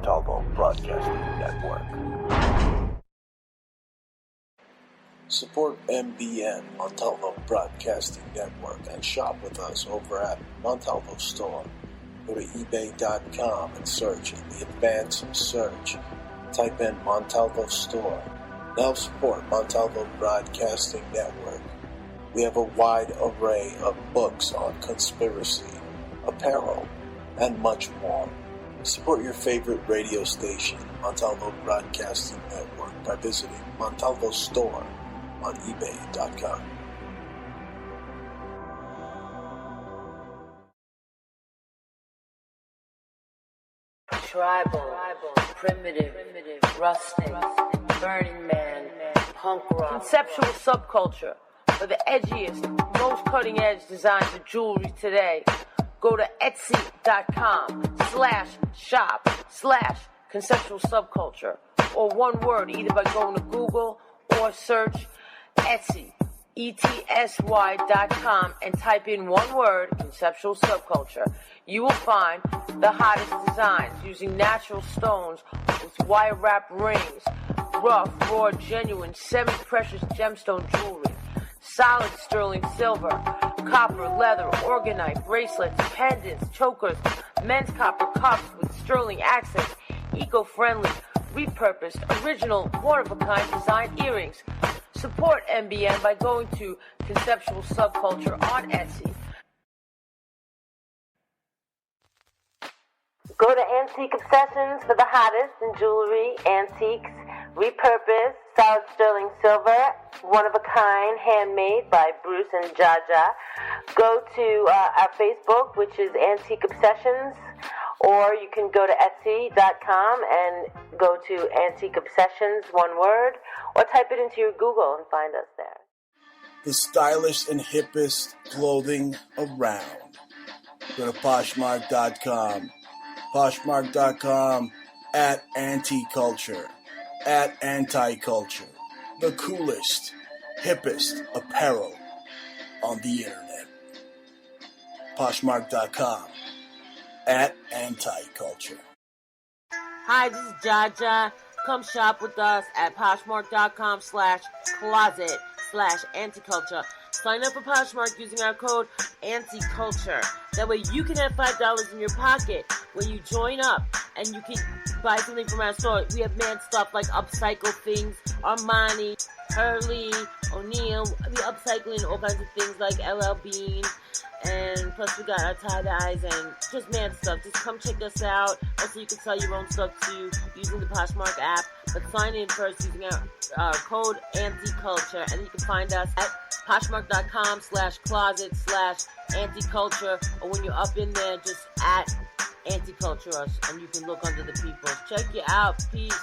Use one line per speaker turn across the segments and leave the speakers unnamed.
Montalvo Broadcasting Network. Support MBN, Montalvo Broadcasting Network, and shop with us over at Montalvo Store. Go to ebay.com and search in the advanced search. Type in Montalvo Store. Now support Montalvo Broadcasting Network. We have a wide array of books on conspiracy, apparel, and much more. Support your favorite radio station, Montalvo Broadcasting Network, by visiting Montalvo Store on ebay.com.
Tribal, primitive, rustic, Burning Man, punk rock, conceptual subculture for the edgiest, most cutting-edge designs of jewelry today. Go to etsy.com/shop/conceptual subculture, or one word, either by going to Google or search Etsy, ETSY.com, and type in one word, conceptual subculture. You will find the hottest designs using natural stones with wire wrap rings, rough, raw, genuine, semi-precious gemstone jewelry, solid sterling silver, copper, leather, organite, bracelets, pendants, chokers, men's copper cups with sterling accents, eco-friendly, repurposed, original, one-of-a-kind design earrings. Support MBN by going to Conceptual Subculture on Etsy. Go to Antique Obsessions for the hottest in jewelry, antiques, repurposed, solid sterling silver, one-of-a-kind, handmade by Bruce and Jaja. Go to our Facebook, which is Antique Obsessions, or you can go to Etsy.com and go to Antique Obsessions, one word, or type it into your Google and find us there.
The stylish and hippest clothing around. Go to Poshmark.com. Poshmark.com at Anti-Culture. At Anti-Culture. The coolest, hippest apparel on the internet. Poshmark.com at Anti-Culture.
Hi, this is Jaja. Come shop with us at Poshmark.com/closet/anticulture. Sign up for Poshmark using our code ANTICULTURE. That way you can have $5 in your pocket when you join up, and you can buy something from our store. We have mad stuff like upcycle things, Armani, Hurley, O'Neill. We upcycling all kinds of things like LL Bean, and plus we got our tie-dyes and just mad stuff. Just come check us out. Also, you can sell your own stuff too using the Poshmark app, but sign in first using our code ANTICULTURE, and you can find us at Poshmark.com/closet/anticulture, or when you're up in there, just at Anticulture us, and you can look under the peoples. Check you out. Peace.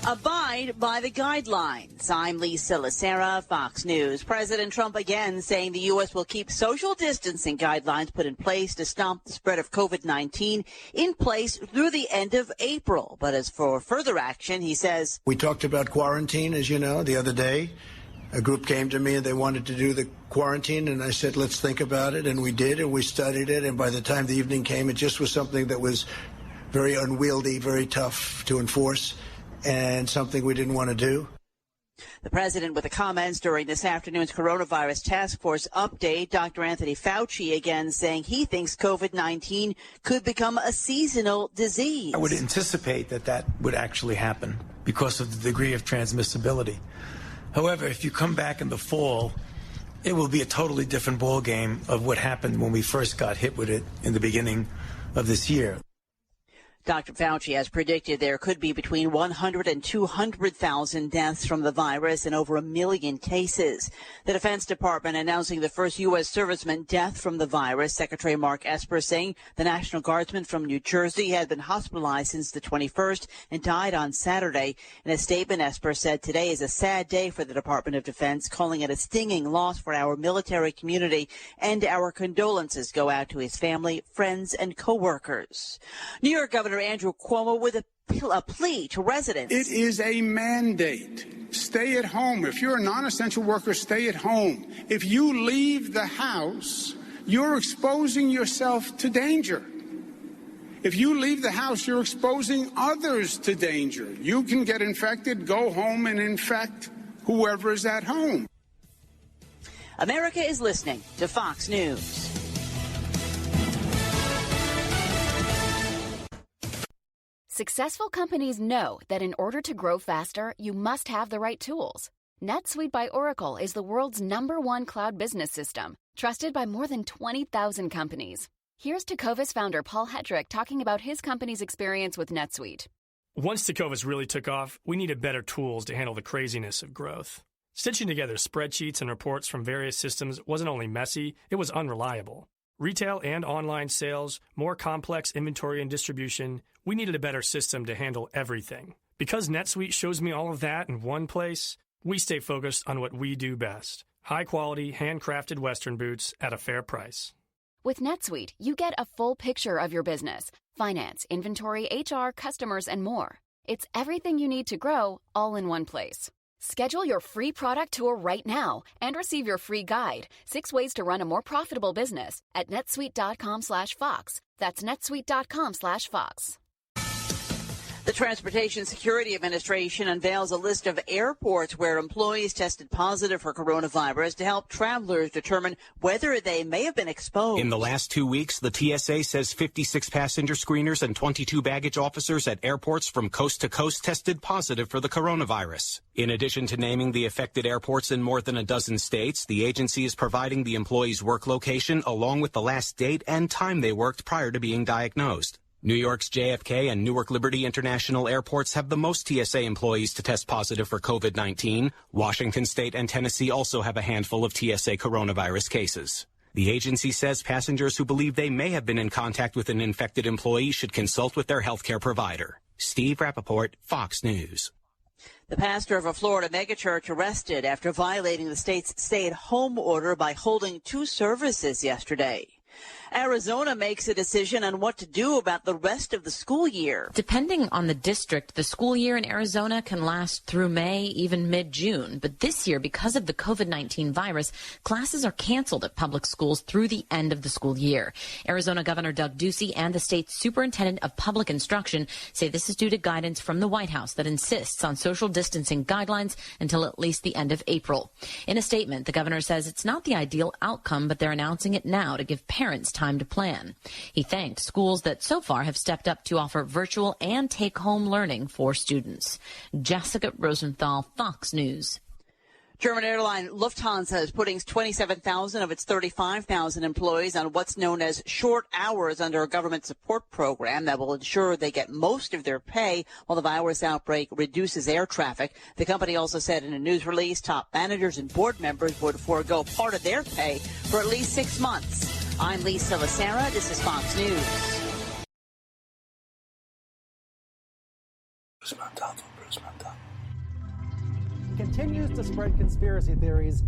Abide by the guidelines. I'm Lisa Lacera, Fox News. President Trump again saying the U.S. will keep social distancing guidelines put in place to stop the spread of COVID-19 in place through the end of April. But as for further action, he says,
we talked about quarantine, as you know, the other day. A group came to me and they wanted to do the quarantine, and I said, let's think about it. And we did, and we studied it. And by the time the evening came, it just was something that was very unwieldy, very tough to enforce, and something we didn't want to do.
The president with the comments during this afternoon's coronavirus task force update. Dr. Anthony Fauci again saying he thinks COVID-19 could become a seasonal disease.
I would anticipate that would actually happen because of the degree of transmissibility. However, if you come back in the fall, it will be a totally different ballgame of what happened when we first got hit with it in the beginning of this year.
Dr. Fauci has predicted there could be between 100 and 200,000 deaths from the virus and over 1 million cases. The Defense Department announcing the first U.S. serviceman death from the virus. Secretary Mark Esper saying the National Guardsman from New Jersey had been hospitalized since the 21st and died on Saturday. In a statement, Esper said today is a sad day for the Department of Defense, calling it a stinging loss for our military community, and our condolences go out to his family, friends, and co-workers. New York Governor Andrew Cuomo with a plea to residents.
It is a mandate. Stay at home. If you're a non-essential worker, stay at home. If you leave the house, you're exposing yourself to danger. If you leave the house, you're exposing others to danger. You can get infected, go home and infect whoever is at home.
America is listening to Fox News.
Successful companies know that in order to grow faster, you must have the right tools. NetSuite by Oracle is the world's #1 cloud business system, trusted by more than 20,000 companies. Here's Tecovas founder Paul Hedrick talking about his company's experience with NetSuite.
Once Tecovas really took off, we needed better tools to handle the craziness of growth. Stitching together spreadsheets and reports from various systems wasn't only messy, it was unreliable. Retail and online sales, more complex inventory and distribution, we needed a better system to handle everything. Because NetSuite shows me all of that in one place, we stay focused on what we do best. High-quality, handcrafted Western boots at a fair price.
With NetSuite, you get a full picture of your business, finance, inventory, HR, customers, and more. It's everything you need to grow, all in one place. Schedule your free product tour right now and receive your free guide, 6 ways to run a more profitable business at netsuite.com/Fox. That's netsuite.com/Fox.
The Transportation Security Administration unveils a list of airports where employees tested positive for coronavirus to help travelers determine whether they may have been exposed.
In the last 2 weeks, the TSA says 56 passenger screeners and 22 baggage officers at airports from coast to coast tested positive for the coronavirus. In addition to naming the affected airports in more than a dozen states, the agency is providing the employee's work location along with the last date and time they worked prior to being diagnosed. New York's JFK and Newark Liberty International airports have the most TSA employees to test positive for COVID-19. Washington State and Tennessee also have a handful of TSA coronavirus cases. The agency says passengers who believe they may have been in contact with an infected employee should consult with their healthcare provider. Steve Rappaport, Fox News.
The pastor of a Florida megachurch arrested after violating the state's stay-at-home order by holding 2 services yesterday. Arizona makes a decision on what to do about the rest of the school year.
Depending on the district, the school year in Arizona can last through May, even mid-June. But this year, because of the COVID-19 virus, classes are canceled at public schools through the end of the school year. Arizona Governor Doug Ducey and the state's superintendent of public instruction say this is due to guidance from the White House that insists on social distancing guidelines until at least the end of April. In a statement, the governor says it's not the ideal outcome, but they're announcing it now to give parents time to plan. He thanked schools that so far have stepped up to offer virtual and take-home learning for students. Jessica Rosenthal, Fox News.
German airline Lufthansa is putting 27,000 of its 35,000 employees on what's known as short hours under a government support program that will ensure they get most of their pay while the virus outbreak reduces air traffic. The company also said in a news release top managers and board members would forego part of their pay for at least 6 months. I'm Lisa Lacera. This is Fox News.
Bruce Montalvo.
Continues to spread conspiracy theories.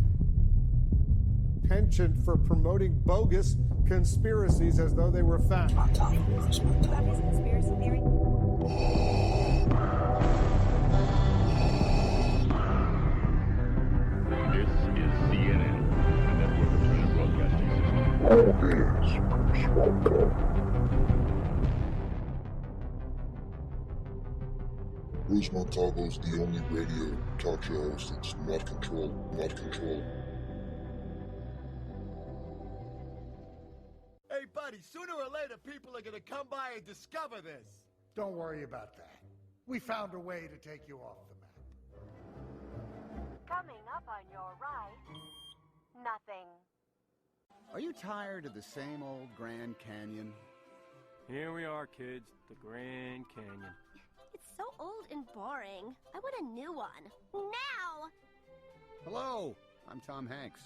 Penchant for promoting bogus conspiracies as though they were fact.
Conspiracy theory.
This is CNN, a network of Turner Broadcasting System.
Bruce Montalvo is the only radio talk show host that's not controlled.
Hey, buddy, sooner or later people are gonna come by and discover this.
Don't worry about that. We found a way to take you off the map.
Coming up on your right, nothing.
Are you tired of the same old Grand Canyon?
Here we are, kids, the Grand Canyon.
It's so old and boring. I want a new one. Now!
Hello, I'm Tom Hanks.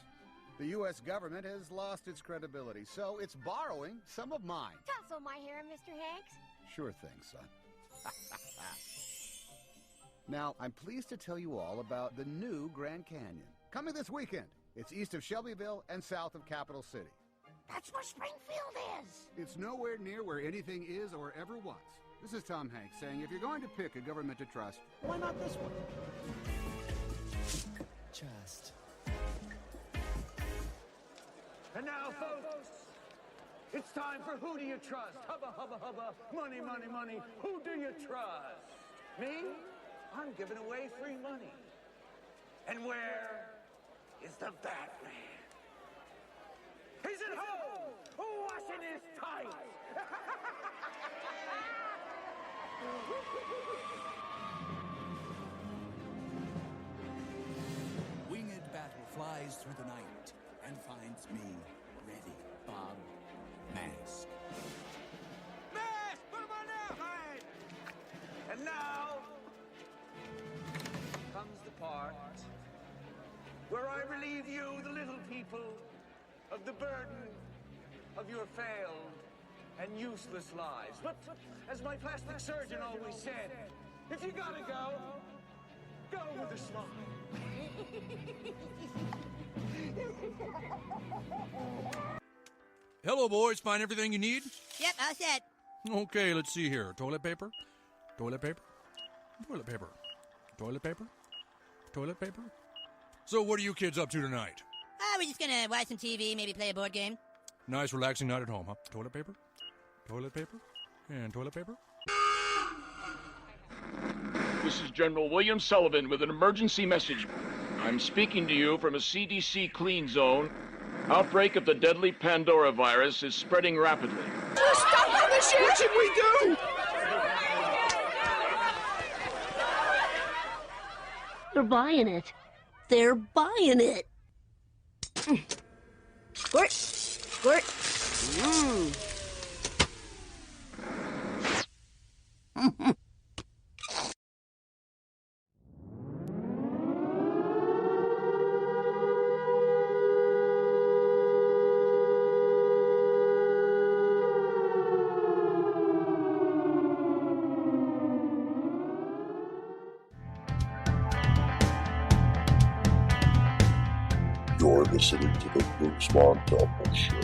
The U.S. government has lost its credibility, so it's borrowing some of mine.
Tussle my hair, Mr. Hanks.
Sure thing, son. Now, I'm pleased to tell you all about the new Grand Canyon. Coming this weekend. It's east of Shelbyville and south of Capital City.
That's where Springfield is.
It's nowhere near where anything is or ever was. This is Tom Hanks saying if you're going to pick a government to trust, why not this one?
Just.
And now, folks,
It's time for Who Do You Trust? Hubba, hubba, hubba. Money, money, money. Who do you trust? Me? I'm giving away free money. And where is the Batman? He's at home, washing his tights.
Winged battle flies through the night and finds me ready, Bob Mask.
Mask, put him on now, hide! And now comes the part where I relieve you, the little people, of the burden of your failed and useless lives. But as my plastic surgeon always said, if you gotta go, go with a smile.
Hello, boys. Find everything you need?
Yep, all set.
Okay, let's see here. Toilet paper? Toilet paper? Toilet paper? Toilet paper? Toilet paper? So what are you kids up to tonight?
We're just gonna watch some TV, maybe play a board game.
Nice, relaxing night at home, huh? Toilet paper? Toilet paper? And toilet paper?
This is General William Sullivan with an emergency message. I'm speaking to you from a CDC clean zone. Outbreak of the deadly Pandora virus is spreading rapidly.
Stop! What should we do?
They're buying it. They're buying it. Squirt. Squirt.
You're listening to the Bruce Montalvo Show.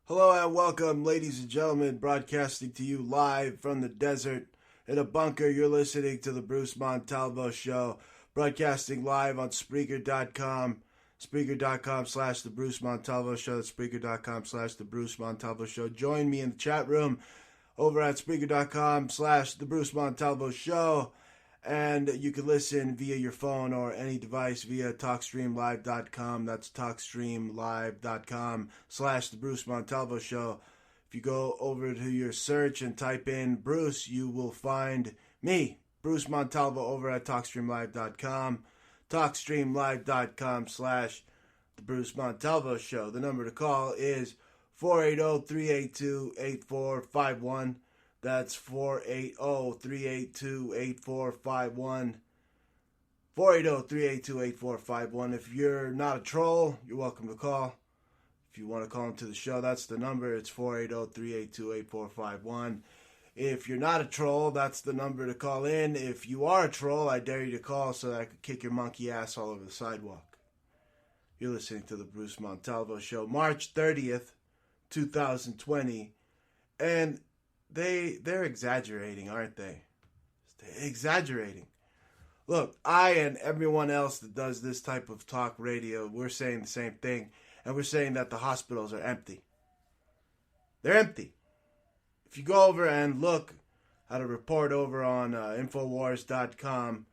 Hello and welcome, ladies and gentlemen, broadcasting to you live from the desert in a bunker. You're listening to the Bruce Montalvo Show, broadcasting live on Spreaker.com, Spreaker.com/The Bruce Montalvo Show, that's Spreaker.com/The Bruce Montalvo Show. Join me in the chat room over at Spreaker.com/The Bruce Montalvo Show, and you can listen via your phone or any device via TalkStreamLive.com. That's TalkStreamLive.com/The Bruce Montalvo Show. If you go over to your search and type in Bruce, you will find me, Bruce Montalvo, over at TalkStreamLive.com. TalkStreamLive.com/The Bruce Montalvo Show. The number to call is 480-382-8451. That's 480-382-8451. 480-382-8451. If you're not a troll, you're welcome to call. If you want to call into the show, that's the number. It's 480-382-8451. If you're not a troll, that's the number to call in. If you are a troll, I dare you to call so that I could kick your monkey ass all over the sidewalk. You're listening to the Bruce Montalvo Show, March 30th, 2020. And they're exaggerating, aren't they? They're exaggerating. Look, I and everyone else that does this type of talk radio, we're saying the same thing. And we're saying that the hospitals are empty. They're empty. If you go over and look at a report over on Infowars.com,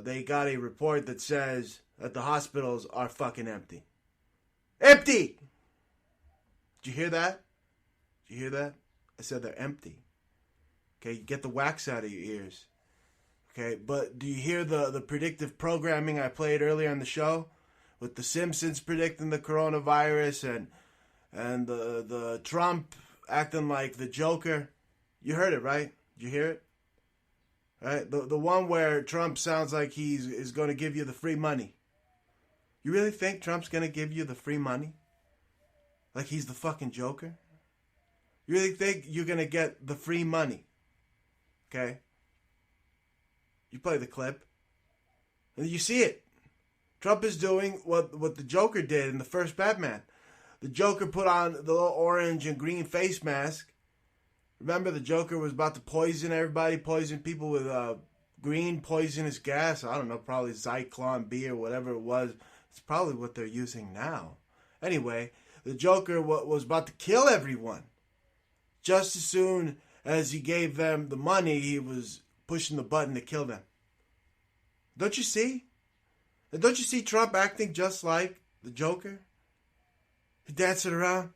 they got a report that says that the hospitals are fucking empty. Empty! Did you hear that? Did you hear that? I said they're empty. Okay, get the wax out of your ears. Okay, but do you hear the predictive programming I played earlier in the show? With the Simpsons predicting the coronavirus and the Trump acting like the Joker. You heard it, right? Did you hear it? Right? The one where Trump sounds like is going to give you the free money. You really think Trump's going to give you the free money?
Like he's the fucking Joker? You really think you're going to get the free money? Okay? You play the clip. And you see it. Trump is doing what the Joker did in the first Batman. The Joker put on the little orange and green face mask. Remember, the Joker was about to poison everybody, poison people with green poisonous gas. I don't know, probably Zyklon B or whatever it was. It's probably what they're using now. Anyway, the Joker was about to kill everyone. Just as soon as he gave them the money, he was pushing the button to kill them. Don't you see? And don't you see Trump acting just like the Joker? He's dancing around.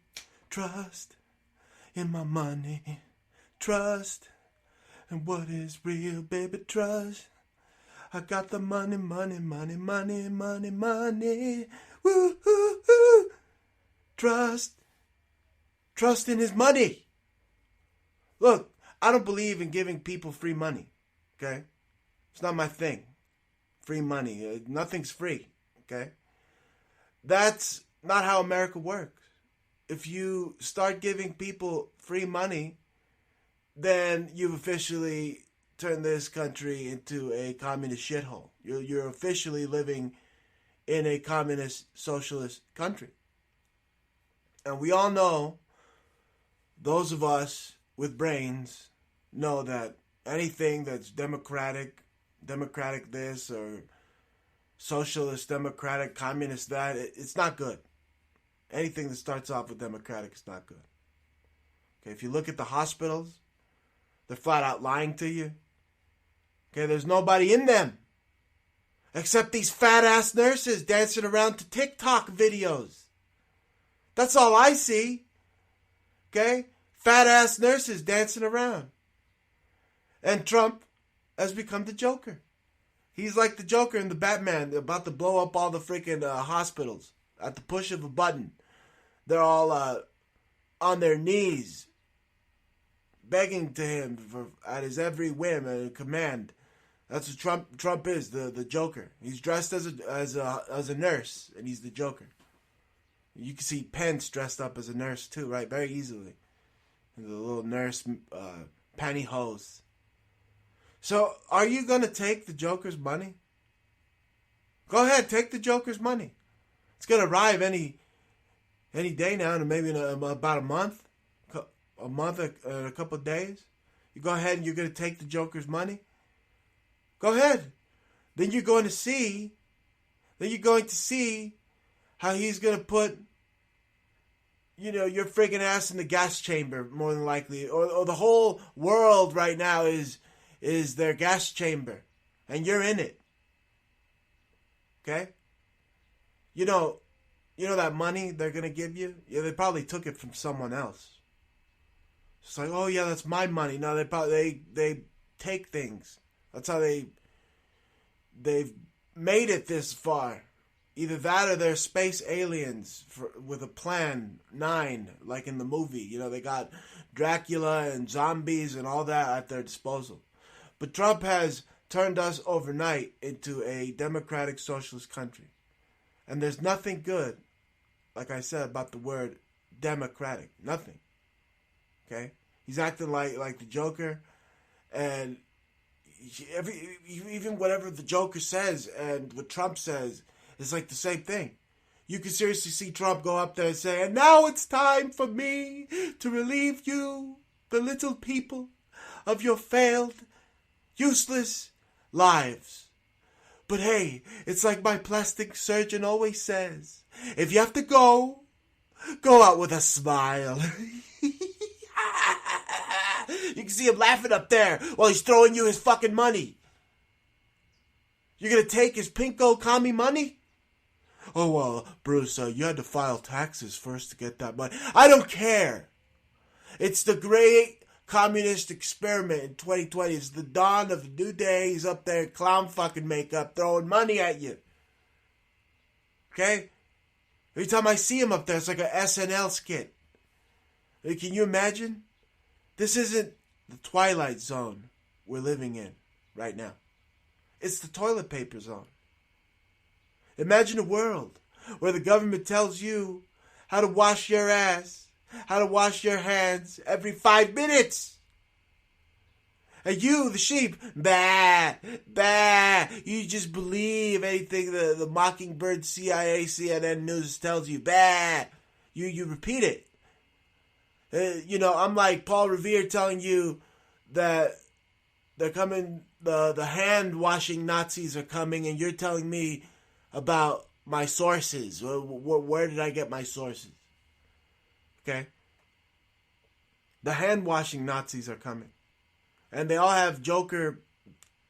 Trust in my money. Trust. And what is real, baby? Trust. I got the money, money, money, money, money, money. Woo, woo, woo. Trust. Trust in his money. Look, I don't believe in giving people free money. Okay? It's not my thing. Free money. Nothing's free. Okay? That's not how America works. If you start giving people free money, then you've officially turned this country into a communist shithole. You're officially living in a communist socialist country. And we all know, those of us with brains know that anything that's democratic this or socialist, democratic, communist that, it's not good. Anything that starts off with democratic is not good. Okay, if you look at the hospitals, they're flat out lying to you. Okay, there's nobody in them except these fat ass nurses dancing around to TikTok videos. That's all I see. Okay, fat ass nurses dancing around. And Trump has become the Joker. He's like the Joker in the Batman, about to blow up all the freaking hospitals at the push of a button. They're all on their knees, begging to him at his every whim and command. That's what Trump is, the Joker. He's dressed as a nurse, and he's the Joker. You can see Pence dressed up as a nurse too, right? Very easily. The little nurse pantyhose. So, are you going to take the Joker's money? Go ahead, take the Joker's money. It's going to arrive any day now, and maybe in about a month and a couple of days. You go ahead and you're going to take the Joker's money. Go ahead. Then you're going to see how he's going to put, your friggin' ass in the gas chamber, more than likely. Or the whole world right now is their gas chamber. And you're in it. Okay? You know that money they're going to give you? Yeah, they probably took it from someone else. It's like, oh yeah, that's my money. No, they take things. That's how they've made it this far. Either that or they're space aliens with a plan 9, like in the movie. They got Dracula and zombies and all that at their disposal. But Trump has turned us overnight into a democratic socialist country. And there's nothing good, like I said, about the word democratic. Nothing. Okay? He's acting like the Joker. And even whatever the Joker says and what Trump says, it's like the same thing. You can seriously see Trump go up there and say, and now it's time for me to relieve you, the little people, of your failed, useless lives. But hey, it's like my plastic surgeon always says, if you have to go out with a smile. You can see him laughing up there while he's throwing you his fucking money. You're going to take his pinko commie money? Oh, well, Bruce, you had to file taxes first to get that money. I don't care. It's the great communist experiment in 2020. It's the dawn of a new day. He's up there in clown fucking makeup throwing money at you. Okay? Every time I see him up there, it's like an SNL skit. Can you imagine? This isn't the Twilight Zone we're living in right now. It's the toilet paper zone. Imagine a world where the government tells you how to wash your ass, how to wash your hands every 5 minutes. And you, the sheep, bah, bah, you just believe anything the Mockingbird, CIA, CNN News tells you, bah. You repeat it. I'm like Paul Revere telling you that they're coming, the hand-washing Nazis are coming, and you're telling me about my sources. Where did I get my sources? Okay? The hand-washing Nazis are coming. And they all have Joker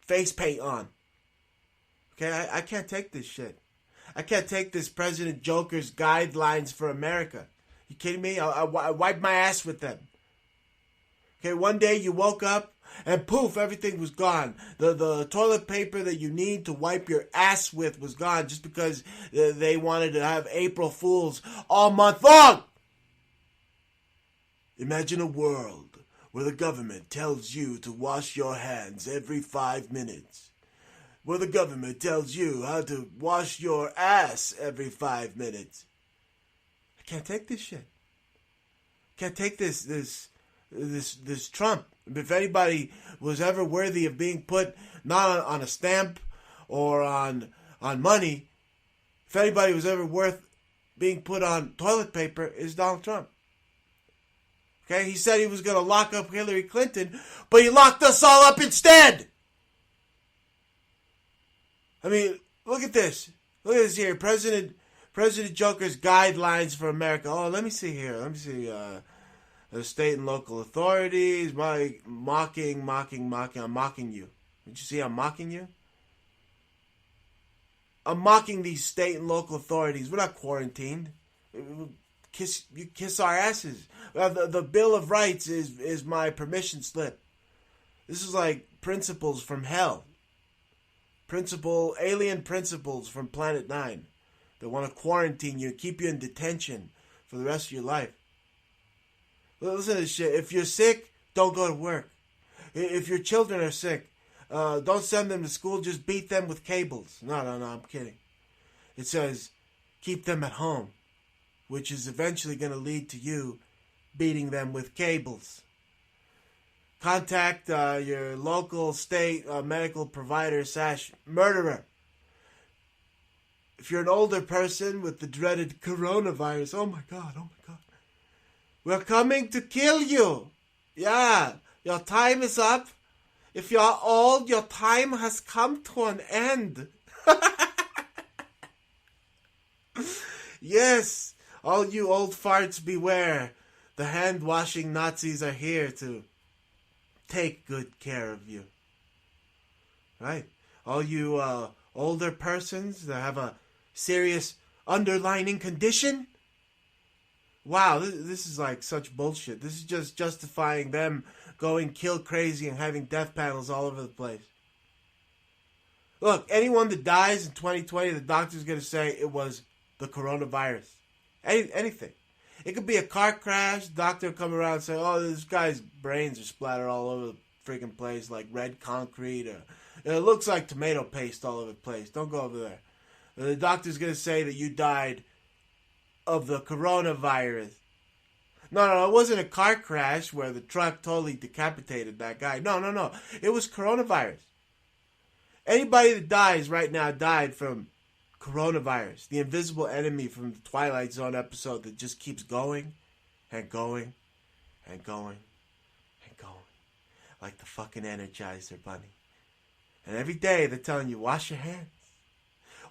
face paint on. Okay, I can't take this shit. I can't take this President Joker's guidelines for America. You kidding me? I wiped my ass with them. Okay, one day you woke up and poof, everything was gone. The toilet paper that you need to wipe your ass with was gone just because they wanted to have April Fools all month long. Imagine a world where the government tells you to wash your hands every 5 minutes. Where the government tells you how to wash your ass every 5 minutes. I can't take this shit. Can't take this Trump. If anybody was ever worthy of being put not on a stamp or on money, if anybody was ever worth being put on toilet paper, is Donald Trump. Okay, he said he was going to lock up Hillary Clinton, but he locked us all up instead. I mean, look at this. Look at this here. President Joker's guidelines for America. Oh, let me see here. Let me see. The state and local authorities. Mocking. I'm mocking you. Did you see I'm mocking you? I'm mocking these state and local authorities. We're not quarantined. You kiss our asses. The Bill of Rights is my permission slip. This is like principles from hell. Alien principles from Planet 9 that want to quarantine you, keep you in detention for the rest of your life. Listen to this shit. If you're sick, don't go to work. If your children are sick, don't send them to school, just beat them with cables. No, I'm kidding. It says, keep them at home, which is eventually going to lead to you beating them with cables. Contact your local state medical provider / murderer. If you're an older person with the dreaded coronavirus, oh my God. We're coming to kill you. Yeah, your time is up. If you're old, your time has come to an end. Yes. All you old farts, beware. The hand-washing Nazis are here to take good care of you. Right? All you older persons that have a serious underlying condition. Wow, this is like such bullshit. This is just justifying them going kill crazy and having death panels all over the place. Look, anyone that dies in 2020, the doctor's going to say it was the coronavirus. Anything. It could be a car crash. The doctor will come around and say, oh, this guy's brains are splattered all over the freaking place like red concrete. Or it looks like tomato paste all over the place. Don't go over there. The doctor's going to say that you died of the coronavirus. No, it wasn't a car crash where the truck totally decapitated that guy. No. It was coronavirus. Anybody that dies right now died from coronavirus, the invisible enemy from the Twilight Zone episode that just keeps going and going and going and going. Like the fucking Energizer Bunny. And every day they're telling you, wash your hands.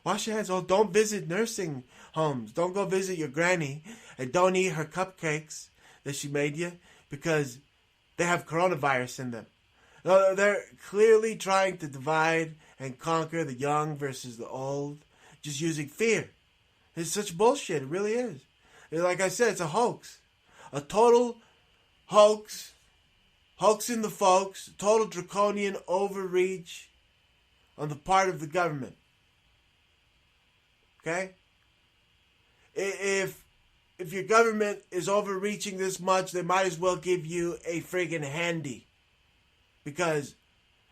Wash your hands. Oh, don't visit nursing homes. Don't go visit your granny. And don't eat her cupcakes that she made you because they have coronavirus in them. No, they're clearly trying to divide and conquer the young versus the old, just using fear. It's such bullshit. It really is. Like I said, it's a hoax. A total hoax. Hoaxing the folks. Total draconian overreach on the part of the government. Okay? If your government is overreaching this much, they might as well give you a friggin' handy. Because,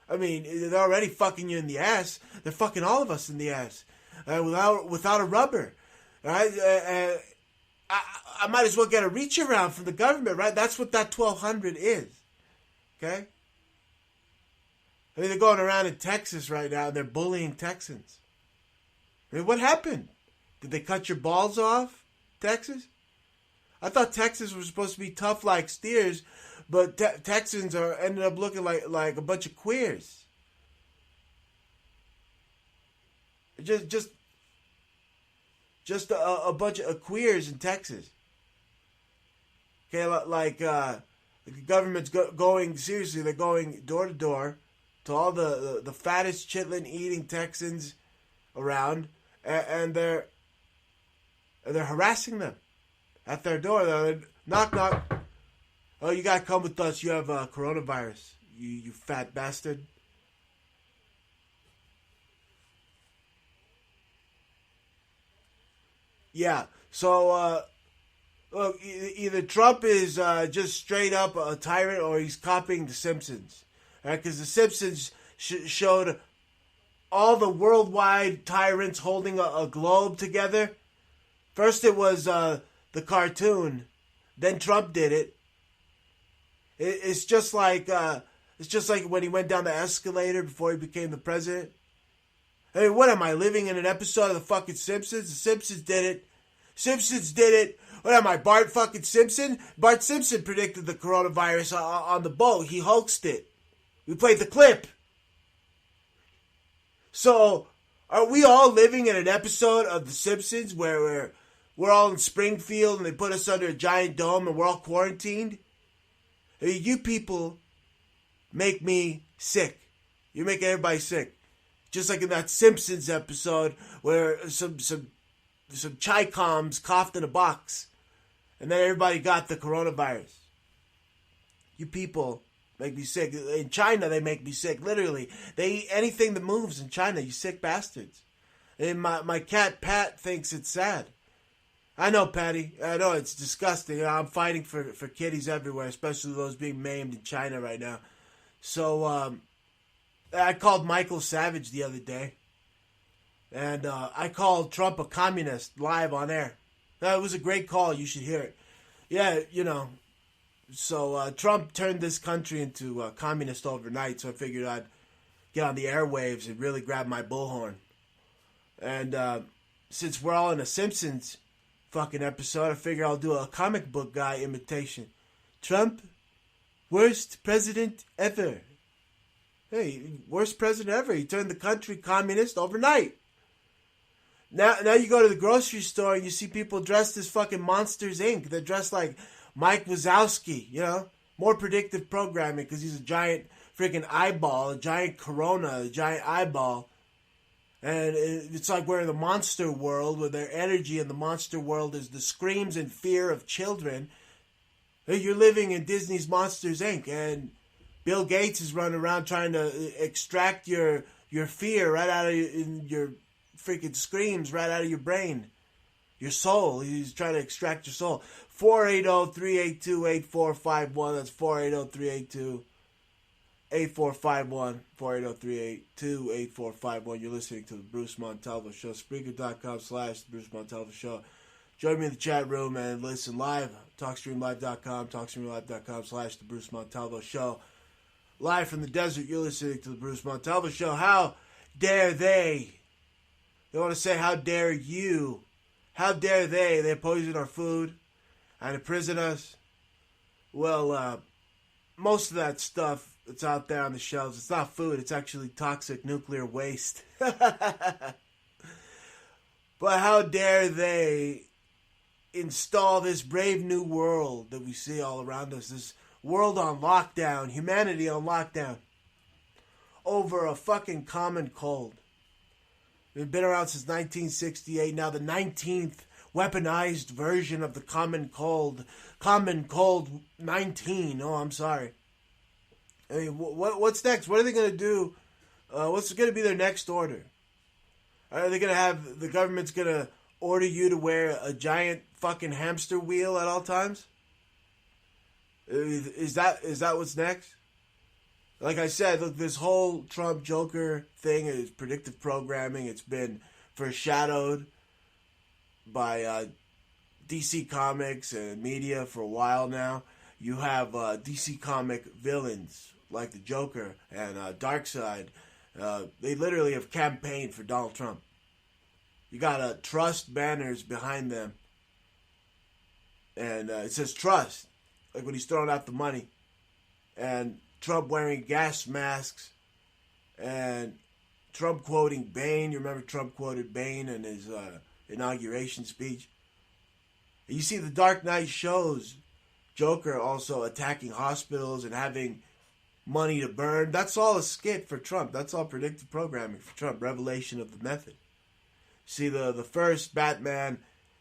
I mean, they're already fucking you in the ass. They're fucking all of us in the ass. Without a rubber. Right? I might as well get a reach around from the government, right? That's what that 1,200 is. Okay? I mean, they're going around in Texas right now and they're bullying Texans. I mean, what happened? Did they cut your balls off, Texas? I thought Texans were supposed to be tough like steers, but Texans are ended up looking like a bunch of queers. Just a bunch of queers in Texas. Okay, like the government's going seriously. They're going door to door to all the fattest chitlin eating Texans around, and they're harassing them at their door. They're knock knock. Oh, you gotta come with us. You have coronavirus. You fat bastard. Yeah. So look, either Trump is just straight up a tyrant, or he's copying The Simpsons. Because The Simpsons showed all the worldwide tyrants holding a globe together. First it was the cartoon, then Trump did it. It's just like when he went down the escalator before he became the president. I mean, what am I, living in an episode of the fucking Simpsons? The Simpsons did it. Simpsons did it. What am I, Bart fucking Simpson? Bart Simpson predicted the coronavirus on the boat. He hoaxed it. We played the clip. So, are we all living in an episode of The Simpsons where we're all in Springfield and they put us under a giant dome and we're all quarantined? I mean, you people make me sick. You're making everybody sick. Just like in that Simpsons episode where some Chi-Coms coughed in a box and then everybody got the coronavirus. You people make me sick. In China, they make me sick. Literally, they eat anything that moves in China. You sick bastards. And my cat Pat thinks it's sad. I know, Patty. I know it's disgusting. I'm fighting for kitties everywhere, especially those being maimed in China right now. So I called Michael Savage the other day, and I called Trump a communist live on air. That was a great call. You should hear it. Yeah, you know. So Trump turned this country into communist overnight, so I figured I'd get on the airwaves and really grab my bullhorn. And since we're all in a Simpsons fucking episode, I figure I'll do a comic book guy imitation. Trump, worst president ever. Hey, worst president ever. He turned the country communist overnight. Now you go to the grocery store and you see people dressed as fucking Monsters, Inc. They're dressed like Mike Wazowski, you know? More predictive programming because he's a giant freaking eyeball, a giant corona, a giant eyeball. And it's like we're in the monster world where their energy in the monster world is the screams and fear of children. You're living in Disney's Monsters, Inc. And Bill Gates is running around trying to extract your fear right out of your freaking screams right out of your brain. Your soul. He's trying to extract your soul. 480-382-8451. That's 480-382-8451. 480-382-8451. You're listening to the Bruce Montalvo Show. Spreaker.com/The Bruce Montalvo Show. Join me in the chat room and listen live. TalkStreamLive.com. TalkStreamLive.com/The Bruce Montalvo Show. Live from the desert, you're listening to the Bruce Montalvo Show. How dare they? They want to say, how dare you? How dare they? They poison our food and imprison us. Well, most of that stuff that's out there on the shelves, it's not food. It's actually toxic nuclear waste. But how dare they install this brave new world that we see all around us, this world on lockdown, humanity on lockdown, over a fucking common cold. It's been around since 1968. Now the 19th weaponized version of the common cold 19. Oh, I'm sorry. I mean, what's next? What are they going to do? What's going to be their next order? Are they going to have, the government's going to order you to wear a giant fucking hamster wheel at all times? Is that what's next? Like I said, look, this whole Trump Joker thing is predictive programming. It's been foreshadowed by DC Comics and media for a while now, you have DC Comic villains like the Joker and Darkseid. They literally have campaigned for Donald Trump. You got trust banners behind them. And it says trust, like when he's throwing out the money. And Trump wearing gas masks. And Trump quoting Bane. You remember Trump quoted Bane in his inauguration speech. You see the Dark Knight shows Joker also attacking hospitals and having money to burn. That's all a skit for Trump. That's all predictive programming for Trump. Revelation of the method. See, the first Batman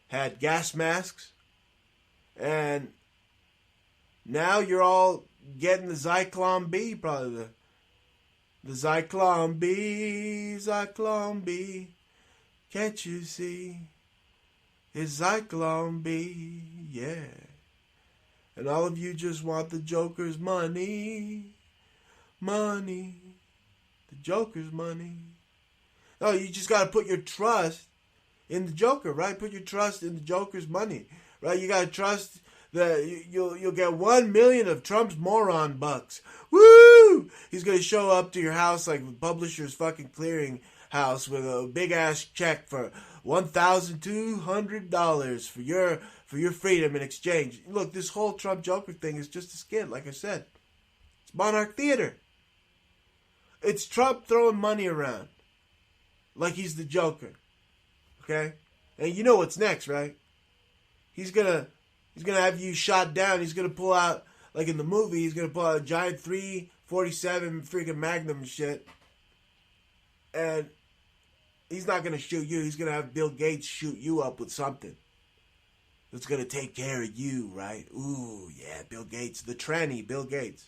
had gas masks. And now you're all getting the Zyklon B, probably the Zyklon B. Can't you see? It's Zyklon B, yeah. And all of you just want the Joker's money. The Joker's money. No, you just got to put your trust in the Joker, right? Put your trust in the Joker's money, right? You got to trust that you'll get 1 million of Trump's moron bucks. Woo! He's going to show up to your house like the Publishers fucking Clearing House with a big ass check for $1,200 for your freedom in exchange. Look, this whole Trump Joker thing is just a skit, like I said. It's Monarch Theater. It's Trump throwing money around like he's the Joker. Okay? And you know what's next, right? He's gonna have you shot down. He's gonna pull out, like in the movie, he's gonna pull out a giant .347 freaking Magnum and shit. And he's not gonna shoot you. He's gonna have Bill Gates shoot you up with something that's gonna take care of you, right? Ooh, yeah, Bill Gates. The tranny, Bill Gates.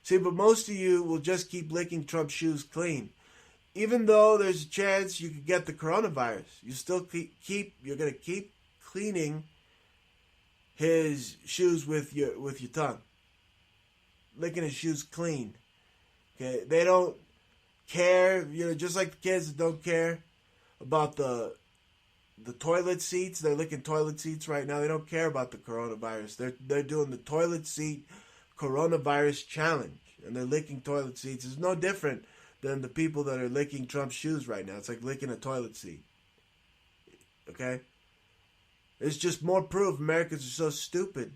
See, but most of you will just keep licking Trump's shoes clean. Even though there's a chance you could get the coronavirus, you're gonna keep cleaning his shoes with your tongue. Licking his shoes clean. Okay? They don't care, just like the kids that don't care about the toilet seats. They're licking toilet seats right now. They don't care about the coronavirus. They're doing the toilet seat coronavirus challenge, and they're licking toilet seats. It's no different than the people that are licking Trump's shoes right now. It's like licking a toilet seat. Okay? It's just more proof Americans are so stupid.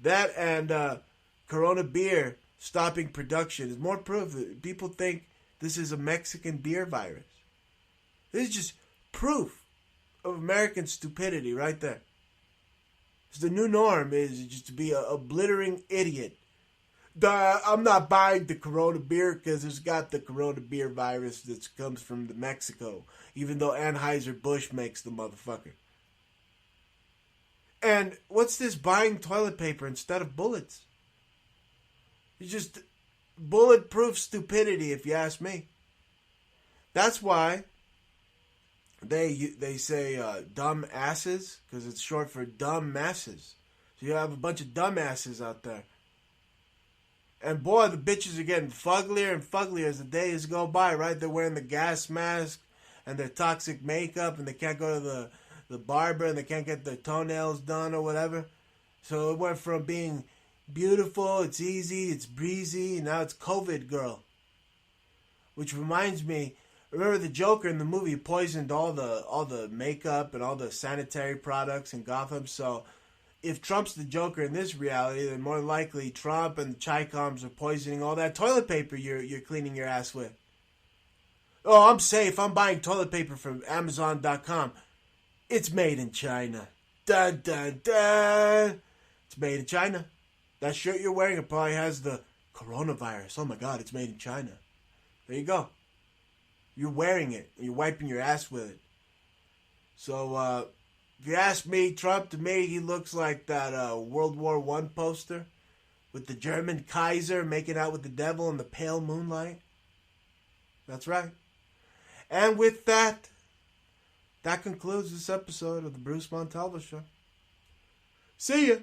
That and Corona beer stopping production is more proof that people think this is a Mexican beer virus. This is just proof of American stupidity right there. So the new norm is just to be a blithering idiot. I'm not buying the Corona beer because it's got the Corona beer virus that comes from Mexico, even though Anheuser-Busch makes the motherfucker. And what's this buying toilet paper instead of bullets? It's just bulletproof stupidity, if you ask me. That's why they say dumb asses, because it's short for dumb masses. So you have a bunch of dumbasses out there. And boy, the bitches are getting fugglier and fugglier as the days go by, right? They're wearing the gas mask and their toxic makeup, and they can't go to the barber, and they can't get their toenails done or whatever. So it went from being beautiful, it's easy, it's breezy, and now it's COVID girl. Which reminds me, remember the Joker in the movie poisoned all the makeup and all the sanitary products in Gotham? So if Trump's the Joker in this reality, then more likely Trump and the Chi-Coms are poisoning all that toilet paper you're cleaning your ass with. Oh, I'm safe. I'm buying toilet paper from Amazon.com. It's made in China. Dun, dun, dun. It's made in China. That shirt you're wearing, it probably has the coronavirus. Oh my God, it's made in China. There you go. You're wearing it. You're wiping your ass with it. So, if you ask me, Trump, to me, he looks like that World War I poster with the German Kaiser making out with the devil in the pale moonlight. That's right. And with that, that concludes this episode of the Bruce Montalvo Show. See ya.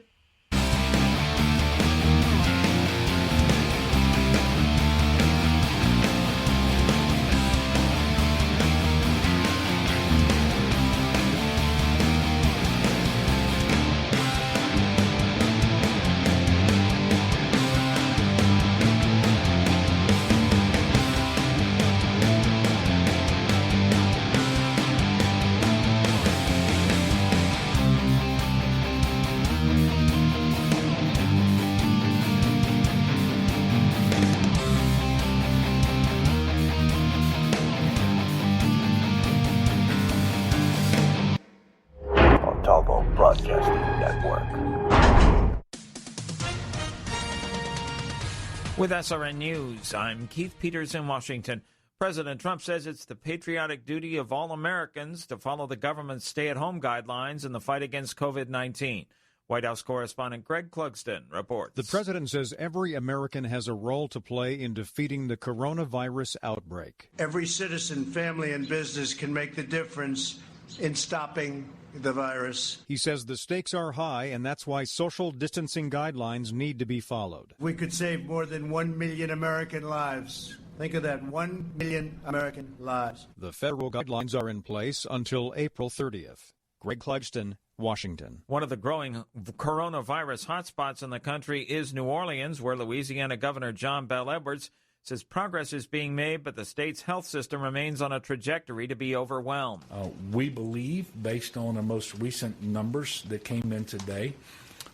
With SRN News, I'm Keith Peters in Washington. President Trump says it's the patriotic duty of all Americans to follow the government's stay-at-home guidelines in the fight against COVID-19. White House correspondent Greg Clugston reports.
The president says every American has a role to play in defeating the coronavirus outbreak.
Every citizen, family, and business can make the difference in stopping the virus.
He says the stakes are high, and that's why social distancing guidelines need to be followed.
We could save more than 1 million American lives. Think of that, 1 million American lives.
The federal guidelines are in place until April 30th. Greg Clugston, Washington.
One of the growing coronavirus hotspots in the country is New Orleans, where Louisiana Governor John Bel Edwards says progress is being made, but the state's health system remains on a trajectory to be overwhelmed.
We believe, based on the most recent numbers that came in today,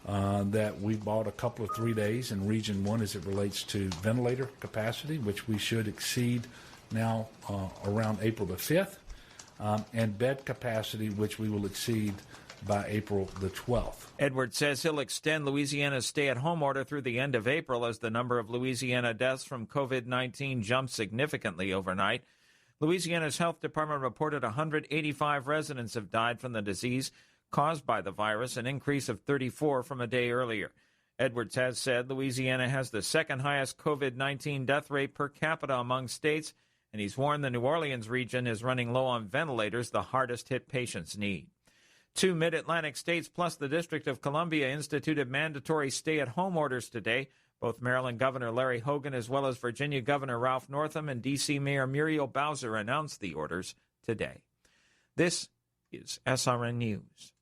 that we bought a couple of 3 days in Region 1 as it relates to ventilator capacity, which we should exceed now around April the 5th, and bed capacity, which we will exceed by April the 12th.
Edwards says he'll extend Louisiana's stay-at-home order through the end of April as the number of Louisiana deaths from COVID-19 jumped significantly overnight. Louisiana's health department reported 185 residents have died from the disease caused by the virus, an increase of 34 from a day earlier. Edwards has said Louisiana has the second highest COVID-19 death rate per capita among states, and he's warned the New Orleans region is running low on ventilators the hardest-hit patients need. 2 mid-Atlantic states plus the District of Columbia instituted mandatory stay-at-home orders today. Both Maryland Governor Larry Hogan as well as Virginia Governor Ralph Northam and D.C. Mayor Muriel Bowser announced the orders today. This is SRN News.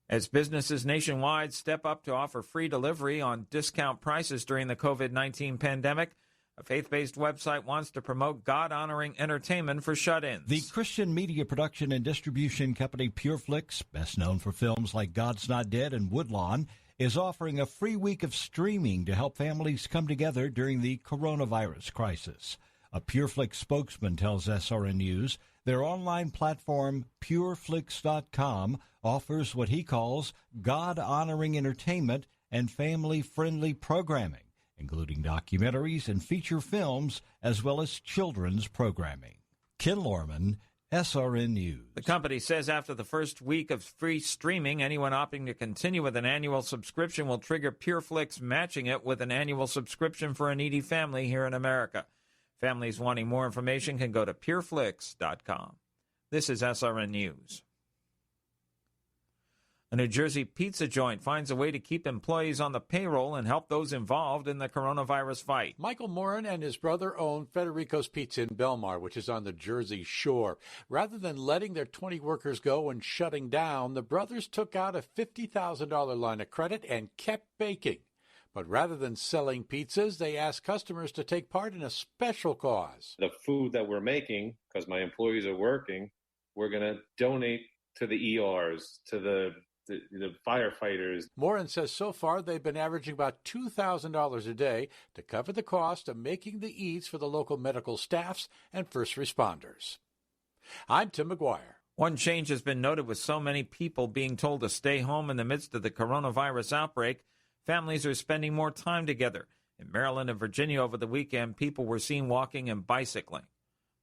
As businesses nationwide step up to offer free delivery on discount prices during the COVID-19 pandemic, a faith-based website wants to promote God-honoring entertainment for shut-ins.
The Christian media production and distribution company PureFlix, best known for films like God's Not Dead and Woodlawn, is offering a free week of streaming to help families come together during the coronavirus crisis. A PureFlix spokesman tells SRN News their online platform, PureFlix.com, offers what he calls God-honoring entertainment and family-friendly programming, including documentaries and feature films, as well as children's programming. Ken Lorman, SRN News.
The company says after the first week of free streaming, anyone opting to continue with an annual subscription will trigger PureFlix matching it with an annual subscription for a needy family here in America. Families wanting more information can go to pureflix.com. This is SRN News. A New Jersey pizza joint finds a way to keep employees on the payroll and help those involved in the coronavirus fight.
Michael Morin and his brother own Federico's Pizza in Belmar, which is on the Jersey Shore. Rather than letting their 20 workers go and shutting down, the brothers took out a $50,000 line of credit and kept baking. But rather than selling pizzas, they asked customers to take part in a special cause.
The food that we're making, because my employees are working, we're going to donate to the ERs, to the firefighters.
Morin says so far they've been averaging about $2,000 a day to cover the cost of making the eats for the local medical staffs and first responders. I'm Tim McGuire.
One change has been noted with so many people being told to stay home in the midst of the coronavirus outbreak. Families are spending more time together. In Maryland and Virginia over the weekend, people were seen walking and bicycling.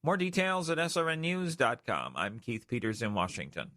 More details at srnnews.com. I'm Keith Peters in Washington.